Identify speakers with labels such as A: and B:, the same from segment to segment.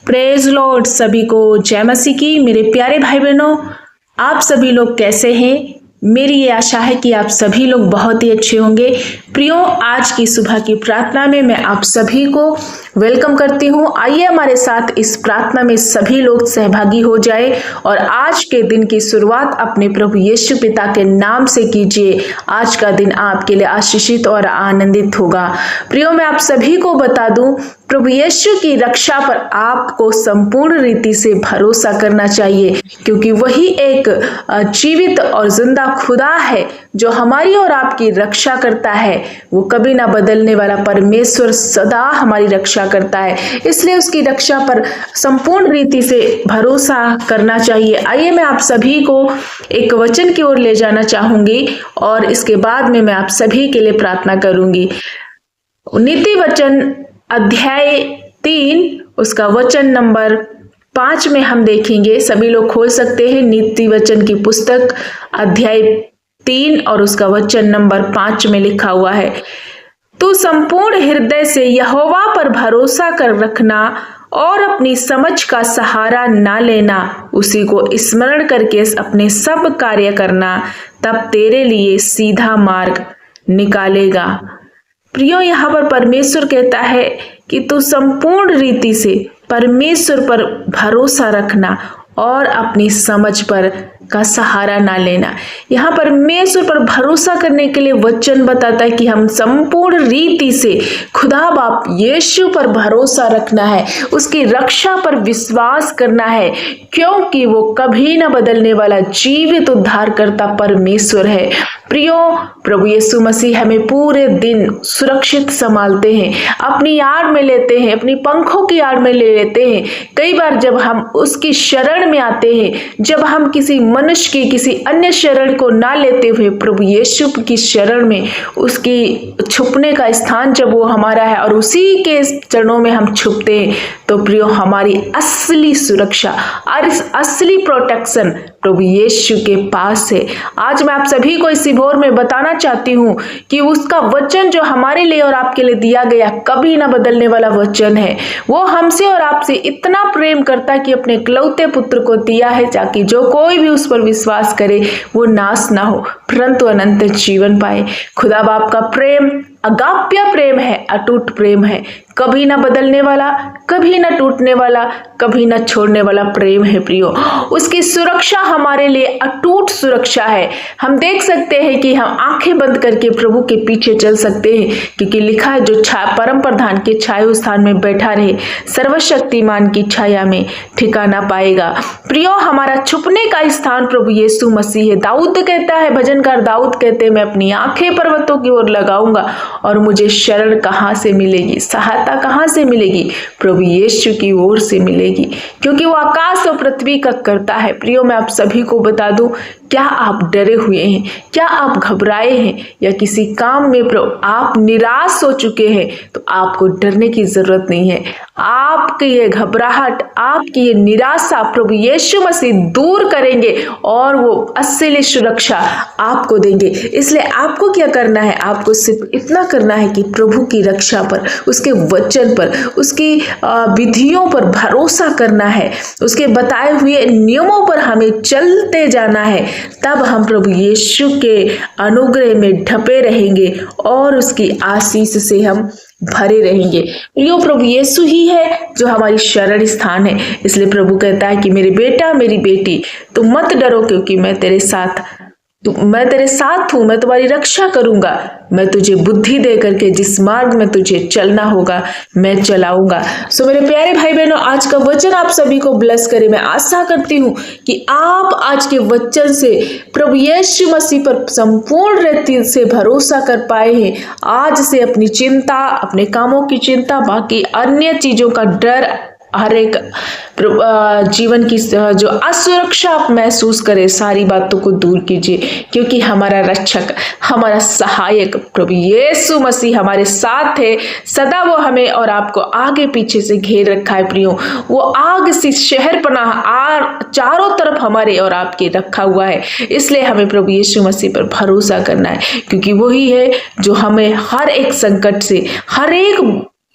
A: Praise Lord. सभी को जय मसीह की। मेरे प्यारे भाई बहनों, आप सभी लोग कैसे हैं? मेरी ये आशा है कि आप सभी लोग बहुत ही अच्छे होंगे। प्रियो, आज की सुबह की प्रार्थना में मैं आप सभी को वेलकम करती हूँ। आइए हमारे साथ इस प्रार्थना में सभी लोग सहभागी हो जाए और आज के दिन की शुरुआत अपने प्रभु यीशु पिता के नाम से कीजिए। आज का दिन आपके लिए आशीषित और आनंदित होगा। प्रियो, मैं आप सभी को बता दूं, प्रभु यीशु की रक्षा पर आपको संपूर्ण रीति से भरोसा करना चाहिए, क्योंकि वही एक जीवित और जिंदा खुदा है जो हमारी और आपकी रक्षा करता है। वो कभी ना बदलने वाला परमेश्वर सदा हमारी रक्षा करता है, इसलिए उसकी रक्षा पर संपूर्ण रीति से भरोसा करना चाहिए। आइए मैं आप सभी को एक वचन की ओर ले जाना चाहूंगी और इसके बाद में मैं आप सभी के लिए प्रार्थना करूंगी। नीति वचन अध्याय 3 उसका वचन नंबर 5 में हम देखेंगे। सभी लोग खोल सकते हैं नीति वचन की पुस्तक अध्याय 3 और उसका वचन नंबर 5 में लिखा हुआ है, तू संपूर्ण हृदय से यहोवा पर भरोसा कर रखना और अपनी समझ का सहारा ना लेना, उसी को स्मरण करके अपने सब कार्य करना, तब तेरे लिए सीधा मार्ग निकालेगा। प्रियो, यहाँ पर परमेश्वर कहता है कि तू संपूर्ण रीति से परमेश्वर पर भरोसा रखना और अपनी समझ पर का सहारा ना लेना। यहाँ परमेश्वर पर भरोसा करने के लिए वचन बताता है कि हम संपूर्ण रीति से खुदा बाप यीशु पर भरोसा रखना है, उसकी रक्षा पर विश्वास करना है, क्योंकि वो कभी ना बदलने वाला जीवित उद्धारकर्ता परमेश्वर है। प्रियो, प्रभु यीशु मसीह हमें पूरे दिन सुरक्षित संभालते हैं, अपनी आड़ में लेते हैं, अपनी पंखों की आड़ में ले लेते हैं। कई बार जब हम उसकी शरण में आते हैं, जब हम किसी मनुष्य की किसी अन्य शरण को ना लेते हुए प्रभु यीशु की शरण में, उसकी छुपने का स्थान जब वो हमारा है और उसी के चरणों में हम छुपते हैं, तो प्रियो हमारी असली सुरक्षा और असली प्रोटेक्शन प्रभु यीशु के पास है। आज मैं आप सभी को इसी भोर में बताना चाहती हूँ कि उसका वचन जो हमारे लिए और आपके लिए दिया गया कभी ना बदलने वाला वचन है। वो हमसे और आपसे इतना प्रेम करता है कि अपने इकलौते पुत्र को दिया है, ताकि जो कोई भी उस पर विश्वास करे वो नाश ना हो परंतु अनंत जीवन पाए। खुदा बाप का प्रेम अगाप्य प्रेम है, अटूट प्रेम है, कभी ना बदलने वाला, कभी ना टूटने वाला, कभी ना छोड़ने वाला प्रेम है। प्रियो, उसकी सुरक्षा हमारे लिए अटूट सुरक्षा है। हम देख सकते हैं कि हम आंखें बंद करके प्रभु के पीछे चल सकते हैं, क्योंकि लिखा है, जो परम प्रधान के छाया स्थान में बैठा रहे सर्वशक्तिमान की छाया में ठिकाना पाएगा। प्रियो, हमारा छुपने का स्थान प्रभु यीशु मसीह है। दाऊद कहता है, भजनकार दाऊद कहते हैं, मैं अपनी आंखें पर्वतों की ओर लगाऊंगा और मुझे शरण कहाँ से मिलेगी, सहायता कहाँ से मिलेगी? प्रभु यीशु की ओर से मिलेगी, क्योंकि वो आकाश और पृथ्वी का करता है। प्रियो, मैं आप सभी को बता दूं, क्या आप डरे हुए हैं? क्या आप घबराए हैं? या किसी काम में आप निराश हो चुके हैं? तो आपको डरने की जरूरत नहीं है। आपकी ये घबराहट, आपकी ये निराशा प्रभु यीशु मसीह दूर करेंगे और वो असली सुरक्षा आपको देंगे। इसलिए आपको क्या करना है? आपको सिर्फ इतना करना है कि प्रभु की रक्षा पर, उसके वचन पर, उसकी विधियों पर भरोसा करना है, उसके बताए हुए नियमों पर हमें चलते जाना है। तब हम प्रभु यीशु के अनुग्रह में ढपे रहेंगे और उसकी आशीष से हम भरे रहेंगे। यो प्रभु यीशु ही है जो हमारी शरण स्थान है। इसलिए प्रभु कहता है कि मेरे बेटा, मेरी बेटी, तुम मत डरो, क्योंकि मैं तेरे साथ हूँ, मैं तुम्हारी रक्षा करूंगा। मैं तुझे बुद्धि दे करके जिस मार्ग में तुझे चलना होगा मैं चलाऊंगा। सो मेरे प्यारे भाई बहनों, आज का वचन आप सभी को ब्लेस करे। मैं आशा करती हूँ कि आप आज के वचन से प्रभु यीशु मसीह पर संपूर्ण रीति से भरोसा कर पाए हैं। आज से अपनी चिंता, अपने कामों की चिंता, बाकी अन्य चीजों का डर, हर एक जीवन की जो असुरक्षा आप महसूस करें, सारी बातों को दूर कीजिए, क्योंकि हमारा रक्षक, हमारा सहायक प्रभु यीशु मसीह हमारे साथ है। सदा वो हमें और आपको आगे पीछे से घेर रखा है। प्रियो, वो आग सी शहर पनाह चारों तरफ हमारे और आपके रखा हुआ है। इसलिए हमें प्रभु यीशु मसीह पर भरोसा करना है, क्योंकि वही है जो हमें हर एक संकट से, हर एक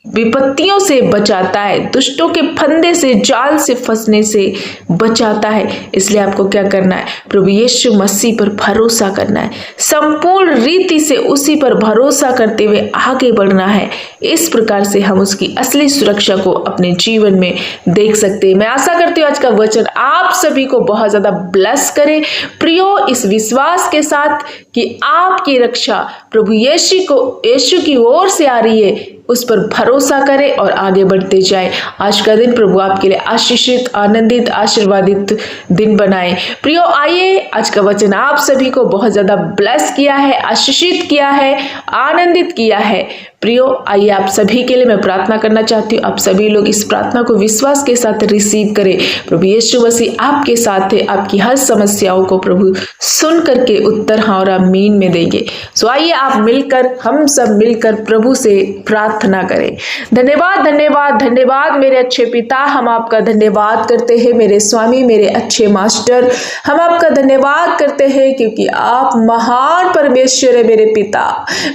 A: विपत्तियों से बचाता है, दुष्टों के फंदे से, जाल से फंसने से बचाता है। इसलिए आपको क्या करना है? प्रभु यीशु मसीह पर भरोसा करना है, संपूर्ण रीति से उसी पर भरोसा करते हुए आगे बढ़ना है। इस प्रकार से हम उसकी असली सुरक्षा को अपने जीवन में देख सकते हैं। मैं आशा करती हूँ आज का वचन आप सभी को बहुत ज्यादा ब्लेस करे। प्रियो, इस विश्वास के साथ कि आपकी रक्षा प्रभु यीशु की ओर से आ रही है, उस पर भरोसा करें और आगे बढ़ते जाएं। आज का दिन प्रभु आपके लिए आशीषित, आनंदित, आशीर्वादित दिन बनाए। प्रियो, आइए, आज का वचन आप सभी को बहुत ज्यादा ब्लेस किया है, आशीषित किया है, आनंदित किया है। प्रियो, आइए आप सभी के लिए मैं प्रार्थना करना चाहती हूँ। आप सभी लोग इस प्रार्थना को विश्वास के साथ रिसीव करें। प्रभु यीशु मसीह आपके साथ है, आपकी हर समस्याओं को प्रभु सुन करके उत्तर हाँ और आमीन में देंगे। सो आइए आप मिलकर, हम सब मिलकर प्रभु से प्रार्थना करें। धन्यवाद, धन्यवाद, धन्यवाद मेरे अच्छे पिता, हम आपका धन्यवाद करते हैं। मेरे स्वामी, मेरे अच्छे मास्टर, हम आपका धन्यवाद करते हैं क्योंकि आप महान परमेश्वर है। मेरे पिता,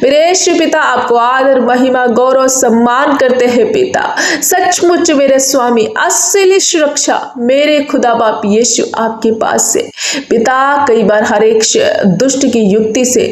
A: मेरे यीशु पिता, आपको आदर, महिमा, गौरव, सम्मान करते हैं पिता। सचमुच मेरे स्वामी, असली सुरक्षा मेरे खुदा बाप यीशु आपके पास से पिता। कई बार हर एक दुष्ट की युक्ति से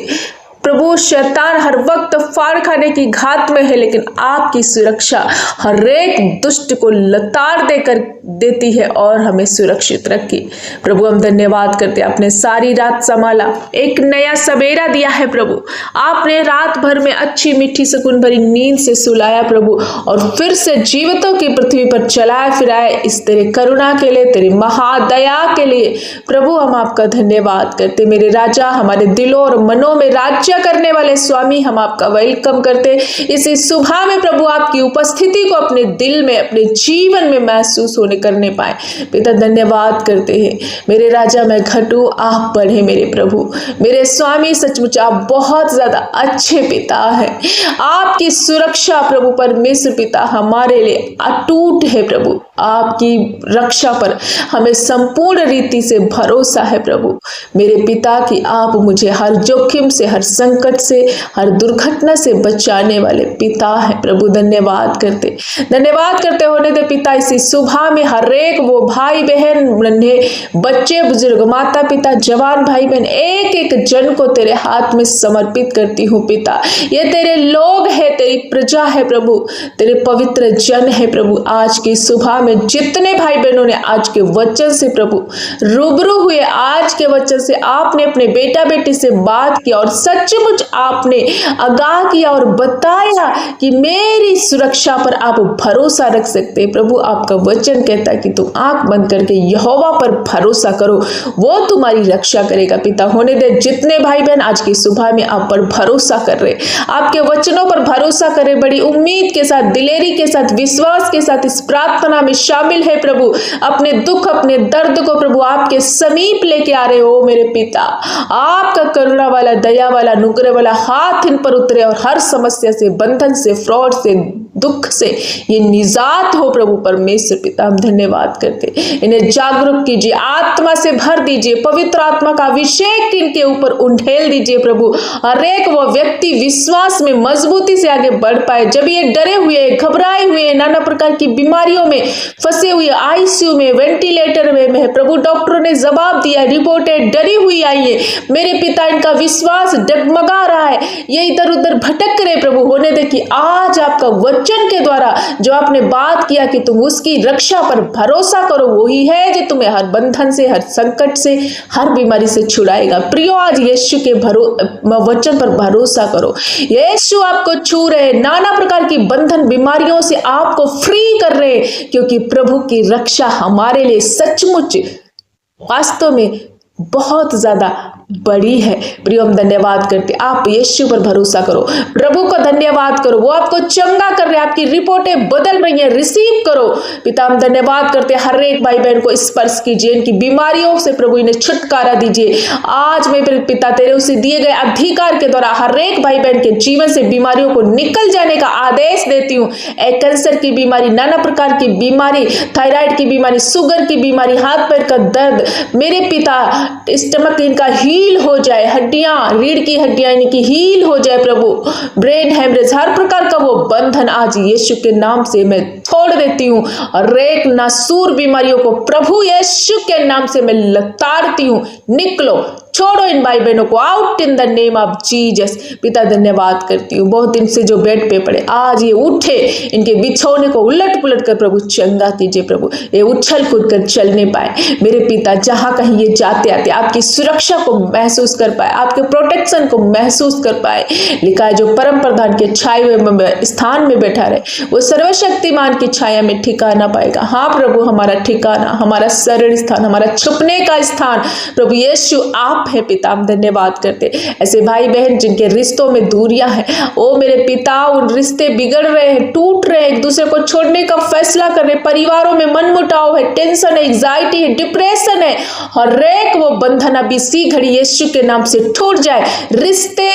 A: प्रभु शैतान हर वक्त फाड़ खाने की घात में है, लेकिन आपकी सुरक्षा हर एक दुष्ट को लताड़ देकर देती है और हमें सुरक्षित रखी। प्रभु, हम धन्यवाद करते हैं, आपने सारी रात संभाला, एक नया सवेरा दिया है प्रभु। आपने रात भर में अच्छी मीठी सुकून भरी नींद से सुलाया प्रभु, और फिर से जीवितों की पृथ्वी पर चलाया फिराया। इस तेरे करुणा के लिए, तेरी महादया के लिए प्रभु हम आपका धन्यवाद करते। मेरे राजा, हमारे दिलों और मनों में राज्य करने वाले स्वामी, हम आपका वेलकम करते। इसी सुबह में प्रभु आपकी उपस्थिति को अपने दिल में, अपने जीवन में महसूस होने करने पाए पिता। धन्यवाद करते हैं मेरे राजा, मैं घटूं आप बढ़े मेरे प्रभु, मेरे स्वामी। सचमुच आप बहुत ज्यादा अच्छे पिता है। आपकी सुरक्षा प्रभु परमेश्वर पिता हमारे लिए अटूट है प्रभु। आपकी रक्षा पर हमें संपूर्ण रीति से भरोसा है प्रभु मेरे पिता की आप मुझे हर जोखिम से, हर संकट से, हर दुर्घटना से बचाने वाले पिता है प्रभु। धन्यवाद करते होने दे पिता। इसी सुबह में हर एक वो भाई बहन, नन्हे बच्चे, बुजुर्ग, माता पिता, जवान भाई बहन, एक एक जन को तेरे हाथ में समर्पित करती हूँ पिता। ये तेरे लोग है, तेरी प्रजा है प्रभु, तेरे पवित्र जन है प्रभु। आज की सुबह में जितने भाई बहनों ने आज के वचन से प्रभु रूबरू हुए, आज के वचन से आपने अपने बेटा बेटी से बात किया और सचमुच आपने आगाह किया और बताया कि मेरी सुरक्षा पर आप भरोसा रख सकते हैं प्रभु। आपका वचन कहता है कि तुम आंख बंद करके यहोवा पर भरोसा करो, वो तुम्हारी रक्षा करेगा पिता। होने दे जितने भाई बहन आज की सुबह में आप पर भरोसा कर रहे, आपके वचनों पर भरोसा कर रहे, बड़ी उम्मीद के साथ, दिलेरी के साथ, विश्वास के साथ इस प्रार्थना में शामिल है प्रभु। अपने दुख, अपने दर्द को प्रभु आपके समीप लेके आ रहे हो मेरे पिता। आपका करुणा वाला, दया वाला, अनुग्रह वाला हाथ इन पर उतरे और हर समस्या से, बंधन से, फ्रॉड से, दुख से ये निजात हो प्रभु परमेश्वर पिता। हम धन्यवाद करते, इन्हें जागरूक कीजिए, आत्मा से भर दीजिए, पवित्र आत्मा का अभिषेक इनके ऊपर उंडेल दीजिए प्रभु। हर एक वो व्यक्ति विश्वास में मजबूती से आगे बढ़ पाए। जब ये डरे हुए, घबराए हुए, नाना प्रकार की बीमारियों में फंसे हुए, आईसीयू में, वेंटिलेटर में प्रभु डॉक्टरों ने जवाब दिया, रिपोर्टें डरी हुई आई है मेरे पिता। इनका विश्वास डगमगा रहा है, ये इधर उधर भटक रहे प्रभु। होने दे कि आज आपका वचन के द्वारा जो आपने बात किया कि तुम उसकी रक्षा पर भरोसा करो, वही है जो तुम्हें हर बंधन से, हर संकट से, हर बीमारी से छुड़ाएगा। प्रियो, आज यीशु के वचन पर भरोसा करो। यीशु आपको छू रहे, नाना प्रकार की बंधन बीमारियों से आपको फ्री कर रहे, क्योंकि प्रभु की रक्षा हमारे लिए सचमुच वास्तव में बहुत ज्यादा बड़ी है। प्रियो, हम धन्यवाद करते, आप यीशु पर भरोसा करो, प्रभु को धन्यवाद करो, वो आपको चंगा कर रहे हैं, आपकी रिपोर्टें बदल रही हैं, रिसीव करो पिता। हम धन्यवाद करते, हर एक भाई बहन को स्पर्श कीजिए, इनकी बीमारियों से प्रभु इन्हें छुटकारा दीजिए। आज मैं पिता तेरे उसे दिए गए अधिकार के द्वारा हर एक भाई बहन के जीवन से बीमारियों को निकल जाने का आदेश देती हूँ। कैंसर की बीमारी, नाना प्रकार की बीमारी, थायराइड की बीमारी, शुगर की बीमारी, हाथ पैर का दर्द, मेरे पिता स्टमक इनका हील हो जाए, हड्डियां, रीढ़ की हड्डियां इनकी हील हो जाए प्रभु। ब्रेन हेमरेज, हर प्रकार का वो बंधन आज यीशु के नाम से मैं तोड़ देती हूँ। और एक नासूर बीमारियों को प्रभु यीशु के नाम से मैं लताड़ती हूँ। निकलो, छोड़ो इन भाई बहनों को, out in the name of Jesus. पिता धन्यवाद करती हूँ, बहुत दिन से जो बेड पे पड़े आज ये उठे, इनके बिछौने को उलट पुलट कर प्रभु चंगा कीजिए प्रभु, ये उछल कूद कर चलने पाए मेरे पिता। जहां कहीं ये जाते आते आपकी सुरक्षा को महसूस कर पाए, आपके प्रोटेक्शन को महसूस कर पाए। लिखा है जो परम प्रधान के छाए हुए स्थान में बैठा रहे वो सर्वशक्तिमान की छाया में ठिकाना पाएगा। हाँ प्रभु, हमारा ठिकाना, हमारा शरण स्थान, हमारा छुपने का स्थान प्रभु यीशु आप है पिता। हम धन्यवाद करते ऐसे भाई बहन जिनके रिश्तों में दूरियां हैं, ओ मेरे पिता, उन रिश्ते बिगड़ रहे हैं, टूट रहे हैं, एक दूसरे को छोड़ने का फैसला कर रहे, परिवारों में मनमुटाव है, टेंशन है, एंजाइटी है, डिप्रेशन है, हर एक वो बंधन अभी इसी घड़ी यीशु के नाम से टूट जाए। रिश्ते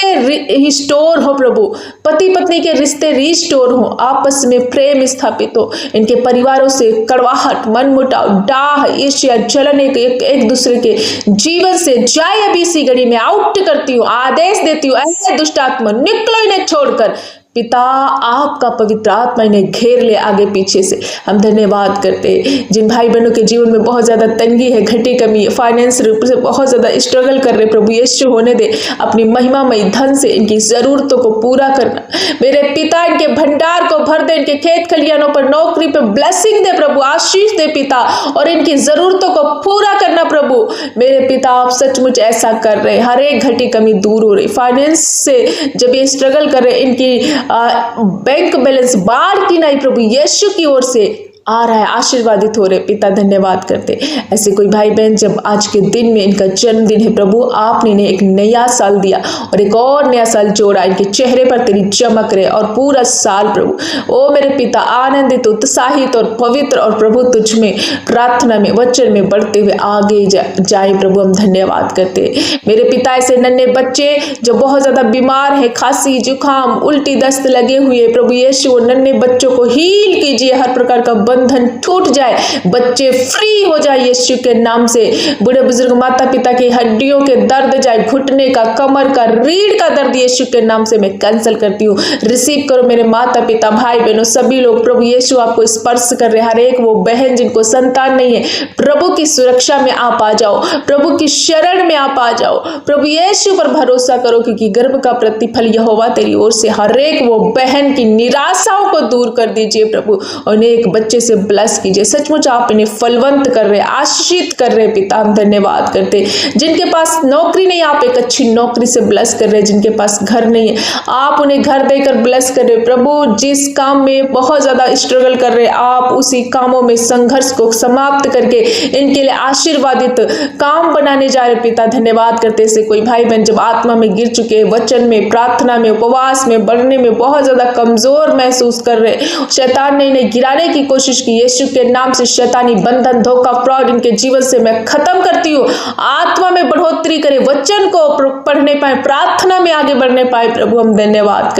A: रिस्टोर हो प्रभु, पति पत्नी के रिश्ते रिस्टोर हो, आपस में प्रेम स्थापित हो, इनके परिवारों से कड़वाहट, मनमुटाव, डाह, ईर्ष्या, जलन एक दूसरे के जीवन से जाए। अभी इसी घड़ी में आउट करती हूँ, आदेश देती हूँ, ऐसे दुष्ट आत्मा निकलो इन्हें छोड़कर। पिता आपका पवित्र आत्मा इन्हें घेर ले आगे पीछे से। हम धन्यवाद करते जिन भाई बहनों के जीवन में बहुत ज्यादा तंगी है, घटी कमी है, फाइनेंस रूप से बहुत ज्यादा स्ट्रगल कर रहे, प्रभु यीशु होने दे, अपनी महिमामय धन से इनकी जरूरतों को पूरा करना मेरे पिता। इनके भंडार को भर दे, इनके खेत खलियानों पर, नौकरी पर ब्लेसिंग दे प्रभु, आशीष दे पिता, और इनकी जरूरतों को पूरा करना प्रभु मेरे पिता। आप सचमुच ऐसा कर रहे, हर एक घटी कमी दूर हो रही, फाइनेंस से जब ये स्ट्रगल कर रहे, इनकी बैंक बैलेंस बाढ़ की नहीं प्रभु यीशु की ओर से आ रहा है, आशीर्वादित हो रहे पिता। धन्यवाद करते ऐसे कोई भाई बहन जब आज के दिन में इनका जन्मदिन है प्रभु, आपने इन्हें एक नया साल दिया और एक और नया साल जोड़ा, इनके चेहरे पर तेरी चमक रहे और पूरा साल प्रभु ओ मेरे पिता आनंदित, उत्साहित और पवित्र और प्रभु तुझ में प्रार्थना में, वचन में बढ़ते हुए आगे जाए प्रभु। हम धन्यवाद करते मेरे पिता। ऐसे नन्हे बच्चे जो बहुत ज्यादा बीमार है, खांसी, जुकाम, उल्टी, दस्त लगे हुए प्रभु यीशु, नन्हे बच्चों को हील कीजिए, हर प्रकार का बंधन टूट जाए, बच्चे फ्री हो जाए यीशु के नाम से। बूढ़े बुजुर्ग माता पिता की हड्डियों के दर्द जाए, घुटने का, कमर का, रीढ़ का दर्द यीशु के नाम से मैं कैंसिल करती हूँ। रिसीव करो मेरे माता पिता, भाई बहनों, सभी लोग प्रभु यीशु आपको स्पर्श कर रहे, हर एक वो बहन जिनको संतान नहीं है, प्रभु की सुरक्षा में आप आ जाओ, प्रभु की शरण में आप आ जाओ, प्रभु यीशु पर भरोसा करो क्योंकि गर्भ का प्रतिफल यहोवा तेरी ओर से। हर एक वो बहन की निराशाओं को दूर कर दीजिए प्रभु, और एक बच्चे से ब्लेस कीजिए। सचमुच आप इन्हें फलवंत कर रहे, आशीषित कर रहे पिता। हम धन्यवाद करते जिनके पास नौकरी नहीं, आप एक अच्छी नौकरी से ब्लेस कर रहे, जिनके पास घर नहीं है आप उन्हें घर देकर ब्लेस कर रहे प्रभु। जिस काम में बहुत ज्यादा स्ट्रगल कर रहे आप उसी कामों में संघर्ष को समाप्त करके इनके लिए आशीर्वादित काम बनाने जा रहे पिता। धन्यवाद करते से कोई भाई बहन जब आत्मा में गिर चुके, वचन में, प्रार्थना में, उपवास में बढ़ने में बहुत ज्यादा कमजोर महसूस कर रहे, शैतान ने इन्हें गिराने की कोशिश की, यीशु के नाम से शैतानी बंधन, धोखा, फ्रॉड इनके जीवन से मैं खत्म करती हूँ। आत्मा में बढ़ोतरी करे, वचन को पढ़ने पाए, प्रार्थना में आगे बढ़ने पाए प्रभु। हम धन्यवाद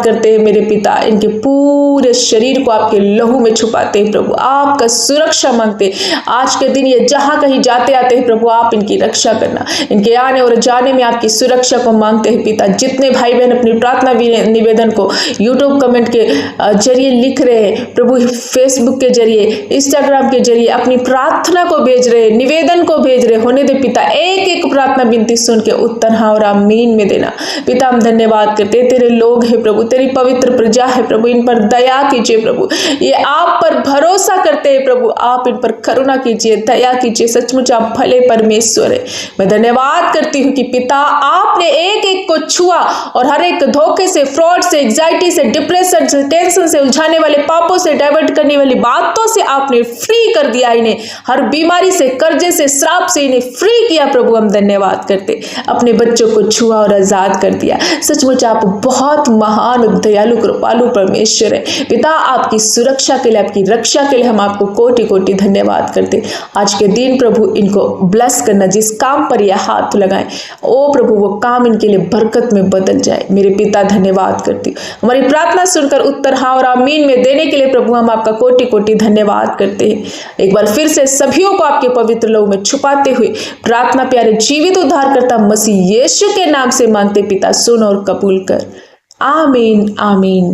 A: करते मेरे पिता। इनके पूरे शरीर को आपके लहू में छुपाते हैं प्रभु, आपका सुरक्षा मांगते। आज के दिन ये जहां कहीं जाते आते हैं प्रभु आप इनकी रक्षा करना, इनके आने और जाने में आपकी सुरक्षा को मांगते हैं पिता। जितने भाई बहन अपनी प्रार्थना निवेदन को यूट्यूब कमेंट के जरिए लिख रहे हैं प्रभु, फेसबुक के जरिए, इंस्टाग्राम के जरिए अपनी प्रार्थना को भेज रहे, निवेदन को भेज रहे, होने दे पिता एक एक प्रार्थना विनती सुन के उत्तर हाँ और आमीन में देना पिता। हम धन्यवाद करते तेरे लोग हैं प्रभु, तेरी पवित्र प्रजा है प्रभु, इन पर दया कीजिए प्रभु। ये आप पर भरोसा करते हैं प्रभु, आप इन पर करुणा कीजिए, दया कीजिए। सचमुच आप भले परमेश्वर है। मैं धन्यवाद करती हूँ कि पिता आपने एक एक को छुआ और हर एक धोखे से, फ्रॉड से, एंजाइटी से, डिप्रेशन से, टेंशन से, उलझाने वाले पापों से, डाइवर्ट करने वाली बातों से आपने फ्री कर दिया इन्हें, हर बीमारी से, कर्जे से, श्राप से इन्हें फ्री किया प्रभु। हम धन्यवाद करते अपने बच्चों को छुआ और आजाद कर दिया। सचमुच आप बहुत महान, दयालु, कृपालु परमेश्वर है पिता। आपकी सुरक्षा के लिए, आपकी रक्षा के लिए हम आपको कोटि कोटि धन्यवाद करते। आज के दिन प्रभु इनको ब्लेस करना, जिस काम पर यह हाथ लगाएं ओ प्रभु वो काम इनके लिए बरकत में बदल जाए मेरे पिता। धन्यवाद करती हमारी प्रार्थना सुनकर उत्तर हाँ और आमीन में देने के लिए प्रभु। हम हम आपका कोटि कोटि धन्यवाद करते हैं। एक बार फिर से सभीयों को आपके पवित्र लहू में छुपाते हुए प्रार्थना प्यारे जीवित उद्धारकर्ता मसीह यीशु के नाम से मांगते पिता, सुन और कबूल कर। आमीन आमीन।